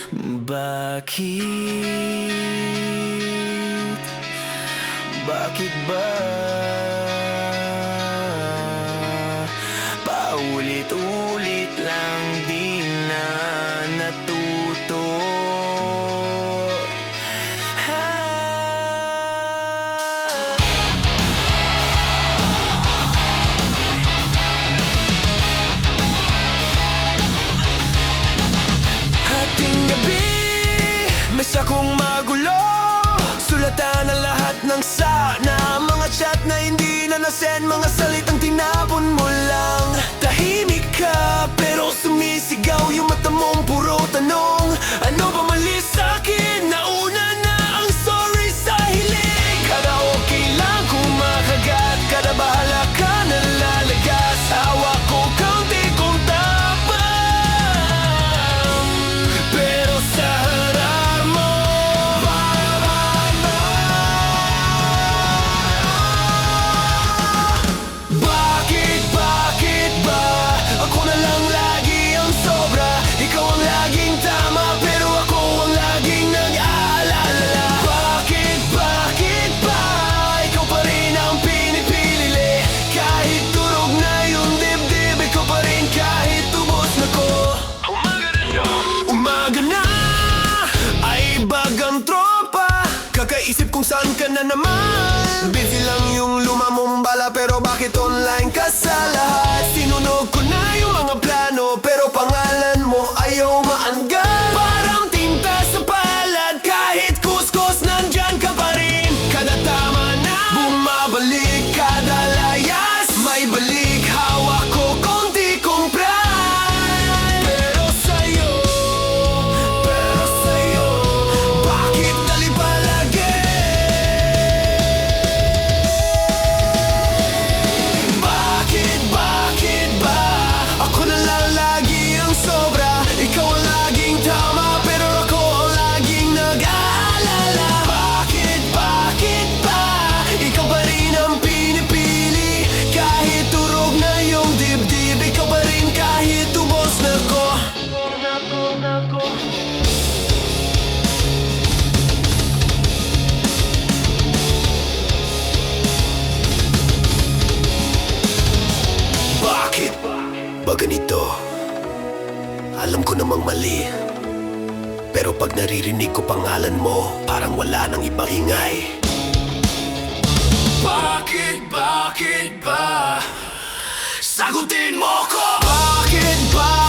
Bakit? Bakit ba? Paulit-ulit lang di na natuto. Hating gabi, mesa kong magulo. Sulatan ang lahat ng sana, mga chat na hindi na nasend, mga salitang tinapon mo lang. Tahimik ka pero sumisigaw, yung mata mong puro tanong. Ano ba mali sa'kin? Nauna na ang sorry sa hiling. Kada okay lang kumakagat, kada bahala ka nalalagas. Hawak ko kaunti kong tapang, pero sa harap mo bakit ba? Ako na lang lagi ang sobra. Ikaw ang laging tama, pero ako ang laging nag-aalala. Bakit ba? Ikaw pa rin ang pinipili. Kahit turog na yung dibdib, ikaw pa rin kahit tubos na ko. Umaga na, ay bagang tropa. Kakaisip kung saan ka na naman. Busy lang yung luma mong bala, pero bakit online ka sa lahat? Sinunog ko na yung mga plano, pero pangalan mo ayaw maanggan. Parang tinta sa palad, kahit kuskus nandyan ka pa rin. Kada tama na bumabalik, kada layas may balik. Hawak ko konti kong pride, pero sa'yo, bakit dali palagi? Bakit ba? Ako na lang lagi ang sobra. Ikaw ang laging tama, pero ako ang laging nag-aalala. Bakit ba? Ikaw pa rin ang pinipili. Kahit turog na yung dibdib, ikaw pa rin kahit tubos na ko. Bakit ba ganito? Alam ko namang mali, pero pag naririnig ko pangalan mo, parang wala nang ibang ingay. Bakit ba? Sagutin mo ko! Bakit ba?